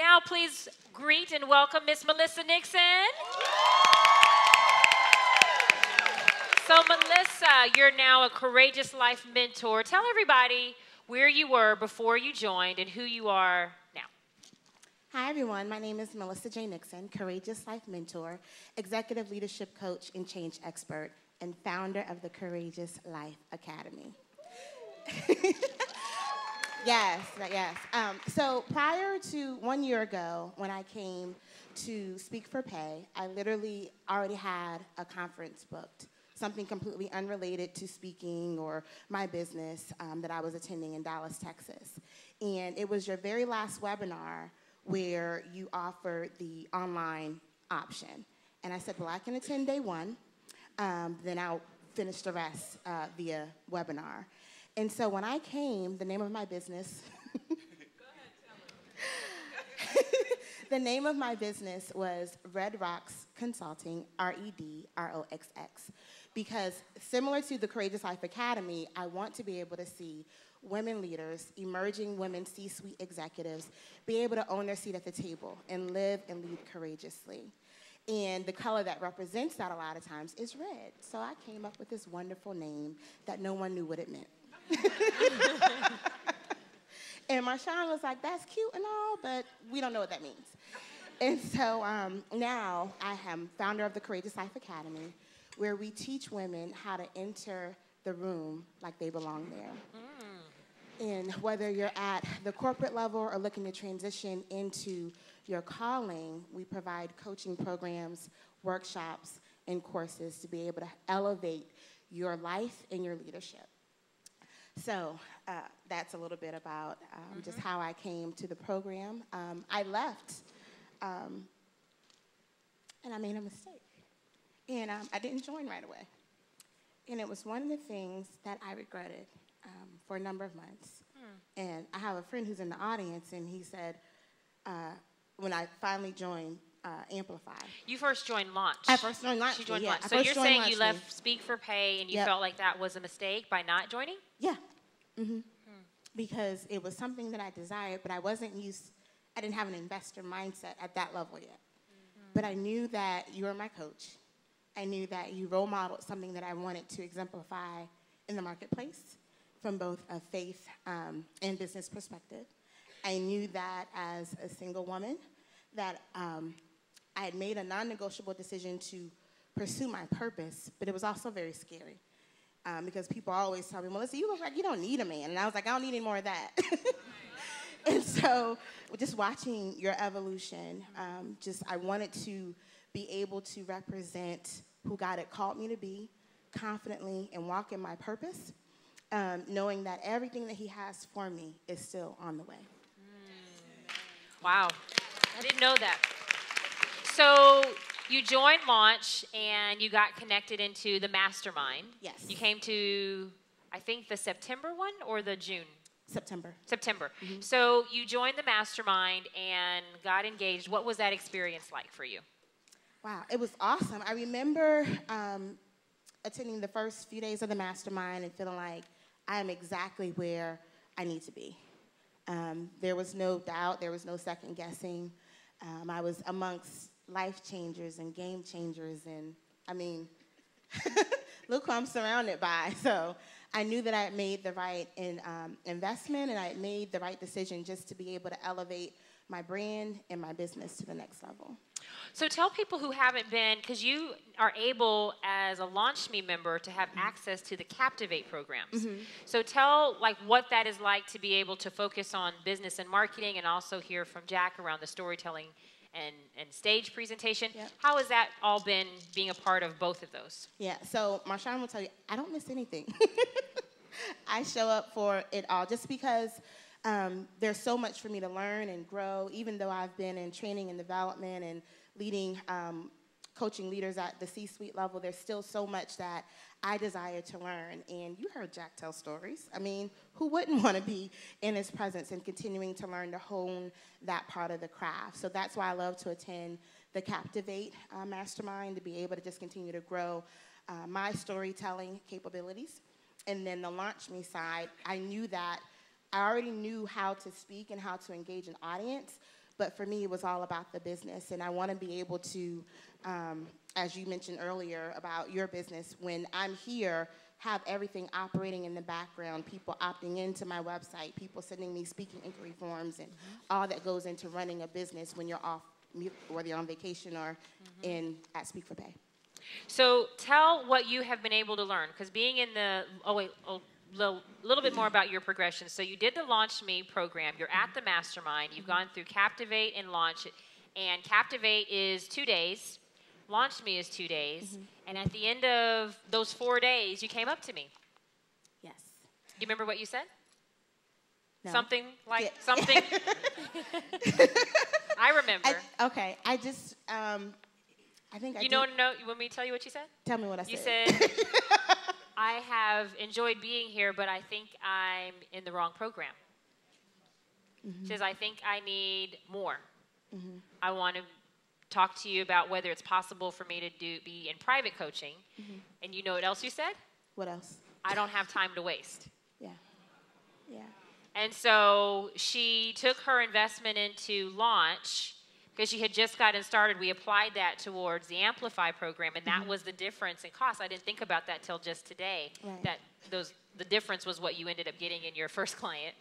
Now, please greet and welcome Miss Melissa Nixon. So, Melissa, you're now a Courageous Life mentor. Tell everybody where you were before you joined and who you are now. Hi, everyone. My name is Melissa J. Nixon, Courageous Life mentor, executive leadership coach and change expert, and founder of the Courageous Life Academy. Yes. So prior to 1 year ago, when I came to Speak for Pay, I literally already had a conference booked, something completely unrelated to speaking or my business that I was attending in Dallas, Texas. And it was your very last webinar where you offered the online option. And I said, well, I can attend day one, then I'll finish the rest via webinar. And so when I came, the name of my business, the name of my business was Red Rocks Consulting, REDROXX, because similar to the Courageous Life Academy, I want to be able to see women leaders, emerging women C-suite executives, be able to own their seat at the table and live and lead courageously. And the color that represents that a lot of times is red. So I came up with this wonderful name that no one knew what it meant. And Marshawn was like, that's cute and all, but we don't know what that means. And so now I am founder of the Courageous Life Academy, where we teach women how to enter the room like they belong there. And whether you're at the corporate level or looking to transition into your calling, we provide coaching programs, workshops, and courses to be able to elevate your life and your leadership. So that's a little bit about just how I came to the program. I left, and I made a mistake. And I didn't join right away. And it was one of the things that I regretted for a number of months. And I have a friend who's in the audience, and he said, when I finally joined Amplify. You first joined Launch. I first joined Launch. She joined yeah. Launch. So you're saying you left Speak for Pay and you felt like that was a mistake by not joining? Yeah. Because it was something that I desired, but I didn't have an investor mindset at that level yet. But I knew that you were my coach. I knew that you role modeled something that I wanted to exemplify in the marketplace from both a faith and business perspective. I knew that as a single woman that I had made a non-negotiable decision to pursue my purpose, but it was also very scary because people always tell me, Melissa, you look like you don't need a man. And I was like, I don't need any more of that. And so just watching your evolution, I wanted to be able to represent who God had called me to be confidently and walk in my purpose, knowing that everything that he has for me is still on the way. Wow. I didn't know that. So you joined Launch and you got connected into the mastermind. Yes. You came to, I think, the September one or the June? September. So you joined the mastermind and got engaged. What was that experience like for you? Wow, it was awesome. I remember attending the first few days of the mastermind and feeling like I am exactly where I need to be. There was no doubt. There was no second guessing. I was amongst life changers and game changers. And, I mean, look who I'm surrounded by. So I knew that I had made the right investment and I had made the right decision just to be able to elevate my brand and my business to the next level. So tell people who haven't been, because you are able as a Launch Me member to have access to the Captivate programs. So tell what that is like to be able to focus on business and marketing and also hear from Jack around the storytelling and stage presentation. How has that all been being a part of both of those? Yeah, so Marshawn will tell you, I don't miss anything. I show up for it all just because there's so much for me to learn and grow, even though I've been in training and development and leading, coaching leaders at the C-suite level. There's still so much that I desire to learn. And you heard Jack tell stories. I mean, who wouldn't want to be in his presence and continuing to learn to hone that part of the craft? So that's why I love to attend the Captivate Mastermind, to be able to just continue to grow my storytelling capabilities. And then the Launch Me side, I knew that I already knew how to speak and how to engage an audience, But for me, it was all about the business. And I want to be able to, as you mentioned earlier about your business, when I'm here, have everything operating in the background, people opting into my website, people sending me speaking inquiry forms, and all that goes into running a business when you're off, whether you're on vacation or at Speak for Pay. So tell what you have been able to learn, because being in the, little bit more about your progression. So you did the Launch Me program. You're at the mastermind. You've gone through Captivate and Launch. And Captivate is 2 days. Launch Me is 2 days. And at the end of those 4 days, you came up to me. Yes. You remember what you said? No. Something like something? I remember. I just, I think I You want me to tell you what you said? Tell me what I said. You said, I have enjoyed being here, but I think I'm in the wrong program. She says, I think I need more. I want to talk to you about whether it's possible for me to be in private coaching. And you know what else you said? What else? I don't have time to waste. Yeah. And so she took her investment into Launch because she had just gotten started. We applied that towards the Amplify program, and that was the difference in cost. I didn't think about that till just today, that the difference was what you ended up getting in your first client.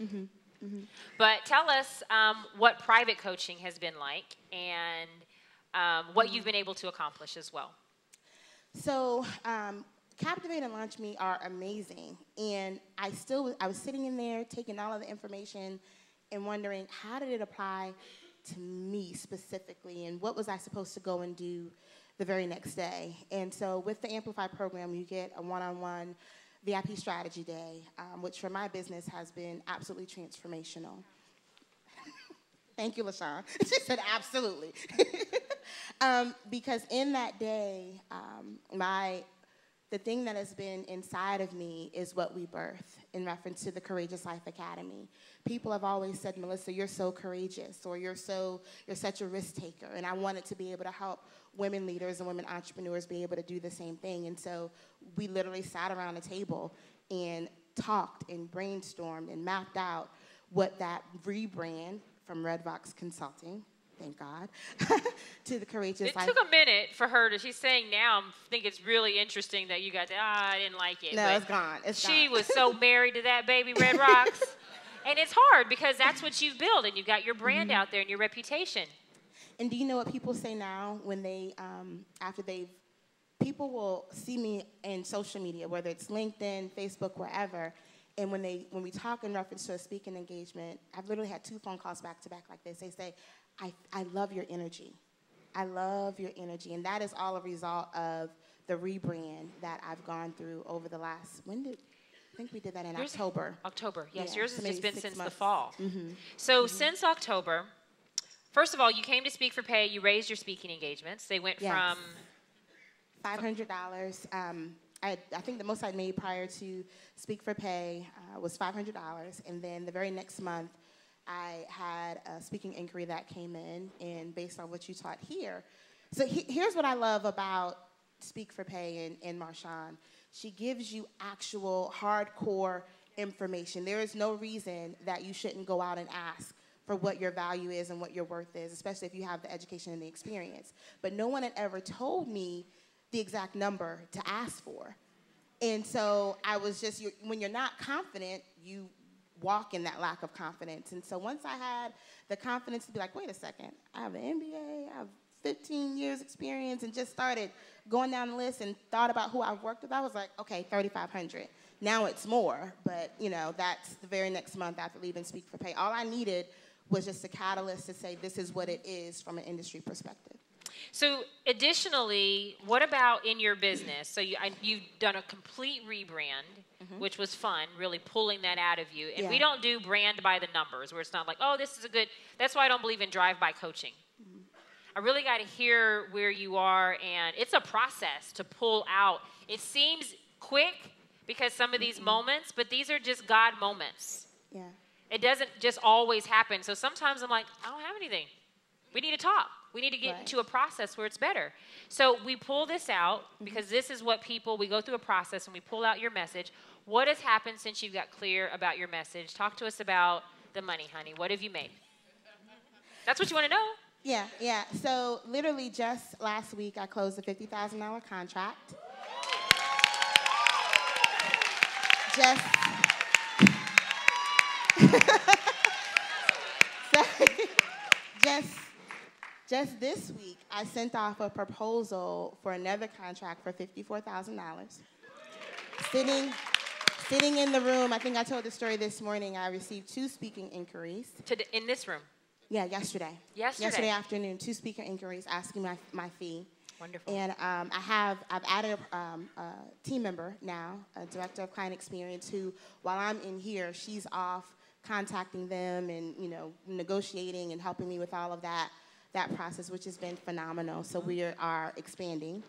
But tell us what private coaching has been like and what you've been able to accomplish as well. So Captivate and Launch Me are amazing. And I was sitting in there taking all of the information and wondering, how did it apply to me specifically, and what was I supposed to go and do the very next day? And so with the Amplify program, you get a one-on-one VIP strategy day, which for my business has been absolutely transformational. Thank you, LaShawn. She said absolutely. Because in that day, the thing that has been inside of me is what we birth in reference to the Courageous Life Academy. People have always said, Melissa, you're so courageous, or you're such a risk taker. And I wanted to be able to help women leaders and women entrepreneurs be able to do the same thing. And so we literally sat around a table and talked and brainstormed and mapped out what that rebrand from Red Rocks Consulting, thank God, to the Courageous Life. It took a minute for her to, she's saying now, I think it's really interesting that you got to, I didn't like it. No, it's gone. She was so married to that baby Red Rocks. And it's hard because that's what you've built, and you've got your brand out there and your reputation. And do you know what people say now when they, people will see me in social media, whether it's LinkedIn, Facebook, wherever, and when we talk in reference to a speaking engagement, I've literally had 2 phone calls back to back like this. They say, I love your energy. I love your energy. And that is all a result of the rebrand that I've gone through over the last, I think we did that in October. October, yes. Yeah, yours so has just been since the months. fall. So since October, first of all, you came to Speak for Pay. You raised your speaking engagements. They went from $500. I think the most I made prior to Speak for Pay was $500. And then the very next month, I had a speaking inquiry that came in, and based on what you taught here. So here's what I love about Speak for Pay and Marshawn. She gives you actual hardcore information. There is no reason that you shouldn't go out and ask for what your value is and what your worth is, especially if you have the education and the experience. But no one had ever told me the exact number to ask for. And so I was just, when you're not confident, you walk in that lack of confidence. And so once I had the confidence to be like, wait a second, I have an MBA, I have 15 years experience, and just started going down the list and thought about who I've worked with, I was like, okay, 3,500. Now it's more, but that's the very next month after leaving Speak for Pay. All I needed was just a catalyst to say this is what it is from an industry perspective. So additionally, what about in your business? So you've done a complete rebrand, which was fun, really pulling that out of you. And we don't do brand by the numbers, where it's not like, oh, this is a good, that's why I don't believe in drive-by coaching. I really got to hear where you are, and it's a process to pull out. It seems quick because some of these moments, but these are just God moments. Yeah. It doesn't just always happen. So sometimes I'm like, I don't have anything. We need to talk. We need to get into a process where it's better. So we pull this out because this is what we go through a process and we pull out your message. What has happened since you got clear about your message? Talk to us about the money, honey. What have you made? That's what you want to know? Yeah. So literally just last week, I closed a $50,000 contract. Just this week, I sent off a proposal for another contract for $54,000. Sitting in the room, I think I told the story this morning, I received 2 speaking inquiries. In this room? Yeah, yesterday. Yesterday afternoon, 2 speaker inquiries asking my fee. Wonderful. And I've added a team member now, a director of client experience, who, while I'm in here, she's off contacting them and, negotiating and helping me with all of that process, which has been phenomenal. So we are expanding.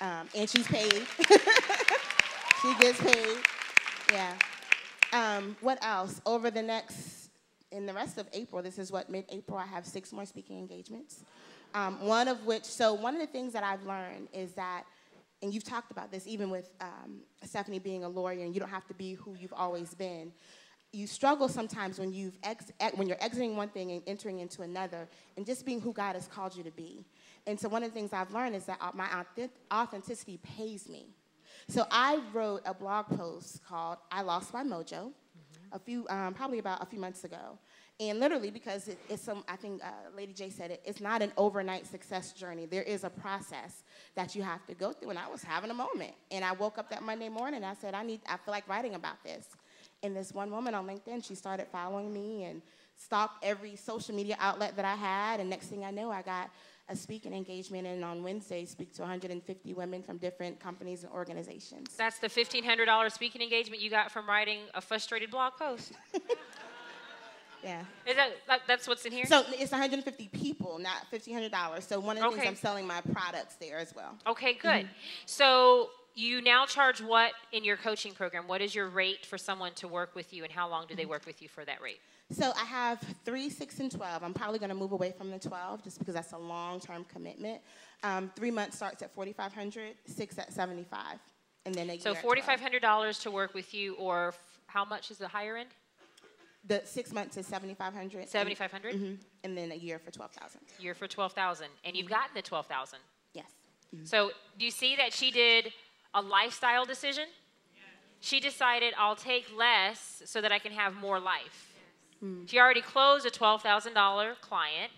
And she's paid. She gets paid. Yeah. What else? In the rest of April, this is mid-April, I have 6 more speaking engagements. One of the things that I've learned is that, and you've talked about this even with Stephanie being a lawyer, and you don't have to be who you've always been. You struggle sometimes when you're exiting one thing and entering into another, and just being who God has called you to be. And so one of the things I've learned is that my authenticity pays me. So I wrote a blog post called "I Lost My Mojo," probably about a few months ago. And literally, because I think Lady J said it, it's not an overnight success journey. There is a process that you have to go through. And I was having a moment. And I woke up that Monday morning and I said, I feel like writing about this. And this one woman on LinkedIn, she started following me and stalked every social media outlet that I had. And next thing I know, I got a speaking engagement, and on Wednesday, speak to 150 women from different companies and organizations. That's the $1,500 speaking engagement you got from writing a frustrated blog post. Yeah. That's what's in here? So it's 150 people, not $1,500. So one of the things, I'm selling my products there as well. Okay, good. So you now charge what in your coaching program? What is your rate for someone to work with you, and how long do they work with you for that rate? So I have 3, 6, and 12. I'm probably going to move away from the 12 just because that's a long-term commitment. 3 months starts at $4,500, 6 at $75, and then a year. So $4,500 to work with you, or how much is the higher end? The 6 months is $7,500. $7,500? And then a year for $12,000. Year for $12,000, and you've gotten the $12,000. Yes. So do you see that she did a lifestyle decision? She decided, I'll take less so that I can have more life. She already closed a $12,000 client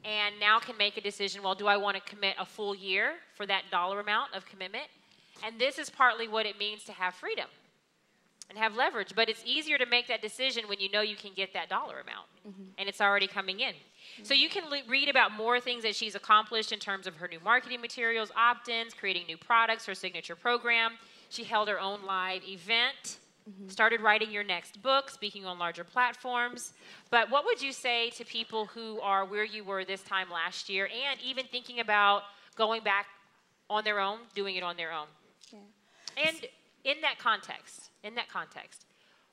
and now can make a decision, well, do I want to commit a full year for that dollar amount of commitment? And this is partly what it means to have freedom and have leverage. But it's easier to make that decision when you know you can get that dollar amount and it's already coming in. So you can read about more things that she's accomplished in terms of her new marketing materials, opt-ins, creating new products, her signature program. She held her own live event. Started writing your next book, speaking on larger platforms. But what would you say to people who are where you were this time last year and even thinking about going back on their own, doing it on their own? Yeah. And in that context,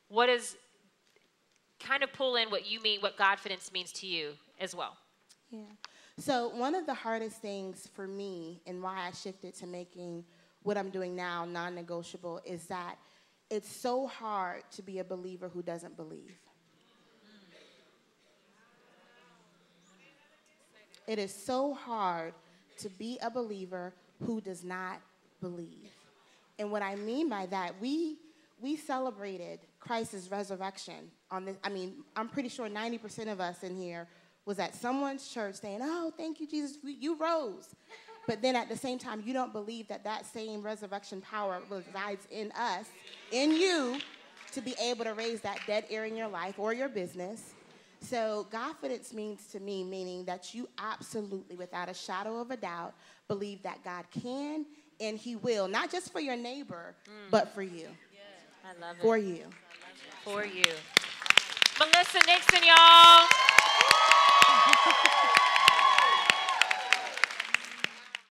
what is, kind of pull in what you mean, what Godfidence means to you as well? Yeah. So one of the hardest things for me and why I shifted to making what I'm doing now non-negotiable is that it's so hard to be a believer who doesn't believe. It is so hard to be a believer who does not believe. And what I mean by that, we celebrated Christ's resurrection on this. I mean, I'm pretty sure 90% of us in here was at someone's church saying, oh, thank you, Jesus, you rose. But then at the same time, you don't believe that that same resurrection power resides in us, in you, to be able to raise that dead area in your life or your business. So Godfidence means to me, meaning that you absolutely, without a shadow of a doubt, believe that God can and he will, not just for your neighbor, but for you. I love it. For you. For you. Melissa Nixon, y'all.